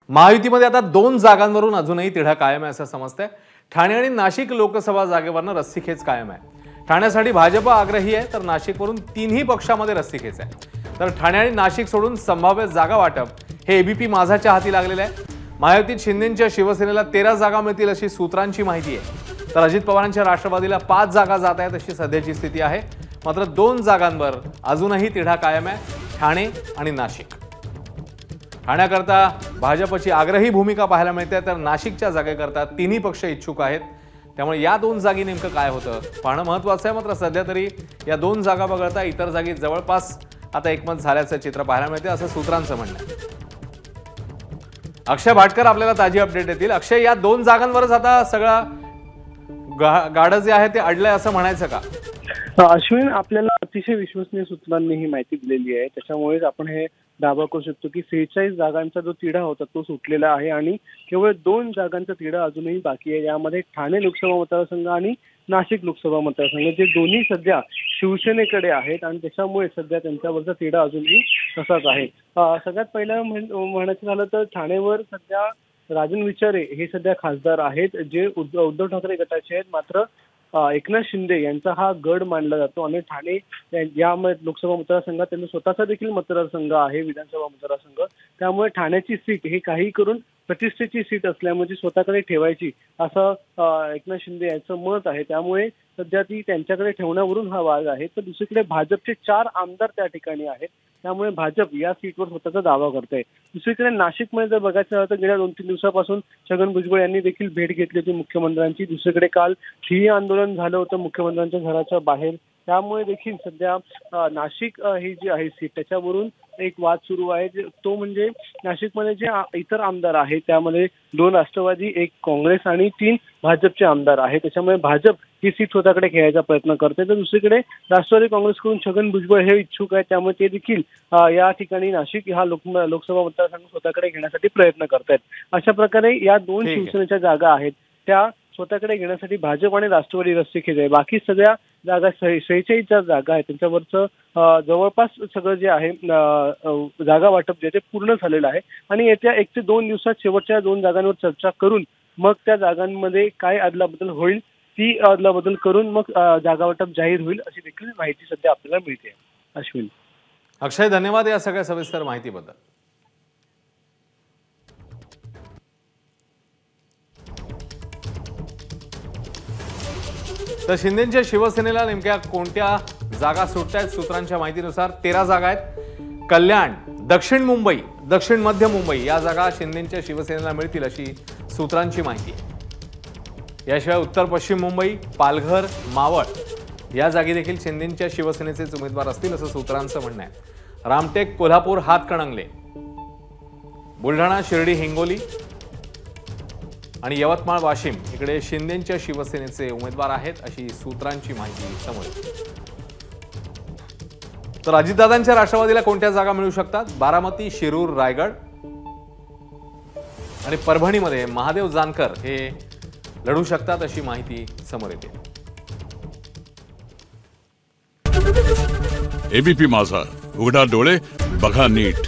महायुतीमध्ये आता 2 जागांवरून अजूनही तिढा कायम आहे असं समजतंय। ठाणे आणि नाशिक लोकसभा जागेवरनं रस्सीखेच कायम आहे। ठाण्यासाठी भाजप आग्रही आहे तर नाशिकवरून तीनही पक्षामध्ये रस्सीखेच आहे। तर ठाणे आणि नाशिक सोडून संभाव्य जागा वाटप हे एबीपी माझाच्या हाती लागलेले आहे। महायुतीत शिंदेंच्या शिवसेनेला 13 जागा मिळतील अशी सूत्रांची माहिती आहे। तर अजित पवारांच्या राष्ट्रवादीला 5 जागा जात आहेत अशी सध्याची स्थिती आहे। मात्र 2 जागांवर अजूनही तिढा कायम आहे, ठाणे आणि नाशिक। ठाण्याकरता भाजपची आग्रही भूमिका पाहायला मिळते तर नाशिकच्या जागेकरता तिन्ही पक्ष इच्छुक आहेत। त्यामुळे या 2 जागी नेमकं काय होतं पाहणं महत्त्वाचं आहे। मात्र सध्या तरी या 2 जागा वगळता इतर जागी जवळपास आता एकमत झाल्याचं चित्र पाहायला मिळते असं सूत्रांचं म्हणणं आहे। अक्षय भाटकर आपल्याला ताजी अपडेट देतील। अक्षय, या 2 जागांवरच आता सगळा गाडं जे आहे ते अडलंय असं म्हणायचं का? अश्विन, आपल्याला अतिशय विश्वसनीय सूत्रांनी ही माहिती दिलेली आहे, त्याच्यामुळेच आपण हे दावा करू शकतो की 46 जागांचा जो तिढा होता तो सुटलेला आहे आणि केवळ 2 जागांचा तिढा अजूनही बाकी आहे। यामध्ये ठाणे लोकसभा मतदारसंघ आणि नाशिक लोकसभा मतदारसंघ जे दोन्ही सध्या शिवसेनेकडे आहेत आणि त्याच्यामुळे सध्या त्यांच्यावरचा तिढा अजूनही तसाच आहे। सगळ्यात पहिलं म्हणायचं झालं तर ठाणेवर सध्या राजन विचारे हे सध्या खासदार आहेत जे उद्धव ठाकरे गटाचे आहेत। मात्र एकनाथ शिंदे यांचा हा गड मानला जातो आणि ठाणे या लोकसभा मतदारसंघात त्यांचा स्वतःचा देखील मतदारसंघ आहे, विधानसभा मतदारसंघ। त्यामुळे ठाण्याची सीट ही काही करून प्रतिष्ठेची सीट असल्यामुळे स्वतःकडे ठेवायची असं एकनाथ शिंदे यांचं मत आहे। त्यामुळे सध्या ती त्यांच्याकडे ठेवण्यावरून हा वाद आहे। तर दुसरीकडे भाजपचे 4 आमदार त्या ठिकाणी आहेत, त्यामुळे भाजप या सीटवर स्वतःचा दावा करते। दुसरीकडे नाशिकमध्ये जर बघायचं झालं तर गेल्या 2-3 दिवसापासून छगन भुजबळ यांनी देखील भेट घेतली होती मुख्यमंत्र्यांची। दुसरीकडे काल ठिय्या आंदोलन झालं होतं मुख्यमंत्र्यांच्या घराच्या बाहेर। त्यामुळे देखील सध्या नाशिक ही जी आहे सीट त्याच्यावरून एक वाद सुरू आहे। तो म्हणजे नाशिकमध्ये जे इतर आमदार आहेत त्यामध्ये 2 राष्ट्रवादी, 1 काँग्रेस आणि 3 भाजपचे आमदार आहेत। त्याच्यामुळे भाजप ही सीट स्वतःकडे घ्यायचा प्रयत्न करते। तर दुसरीकडे राष्ट्रवादी काँग्रेसकडून छगन भुजबळ हे इच्छुक आहेत, त्यामुळे ते देखील या ठिकाणी नाशिक हा लोकसभा मतदारसंघ स्वतःकडे घेण्यासाठी प्रयत्न करतायत। अशा प्रकारे या 2 शिवसेनेच्या जागा आहेत त्या स्वतःकडे घेण्यासाठी भाजप आणि राष्ट्रवादी रस्सीखेच आहे। बाकी सगळ्या जागा 46 जागा आहेत त्यांच्यावरचं जवळपास सगळं जे आहे जागा वाटप जे ते पूर्ण झालेलं आहे आणि येत्या 1 ते 2 दिवसात शेवटच्या 2 जागांवर चर्चा करून मग त्या जागांमध्ये काय अदलाबदल होईल ती अदलाबदल करून मग जागा वाटप जाहीर होईल अशी देखील माहिती सध्या आपल्याला मिळते। अश्विन, अक्षय, धन्यवाद या सगळ्या सविस्तर माहितीबद्दल। तर शिंदेंच्या शिवसेनेला नेमक्या कोणत्या जागा सुटतायत? सूत्रांच्या माहितीनुसार 13 जागा आहेत। कल्याण, दक्षिण मुंबई, दक्षिण मध्य मुंबई या जागा शिंदेंच्या शिवसेनेला मिळतील अशी सूत्रांची माहिती आहे। याशिवाय उत्तर पश्चिम मुंबई, पालघर, मावळ या जागी देखील शिंदेंच्या शिवसेनेचेच उमेदवार असतील असं सूत्रांचं म्हणणं आहे। रामटेक, कोल्हापूर, हातकणंगले, बुलढाणा, शिर्डी, हिंगोली आणि यवतमाळ, वाशिम इकडे शिंदेंच्या शिवसेनेचे उमेदवार आहेत अशी सूत्रांची माहिती समोर येते। तर अजितदादांच्या राष्ट्रवादीला कोणत्या जागा मिळू शकतात? बारामती, शिरूर, रायगड आणि परभणीमध्ये महादेव जानकर हे लढू शकतात अशी माहिती समोर येते। एबीपी माझा, उघडा डोळे बघा नीट।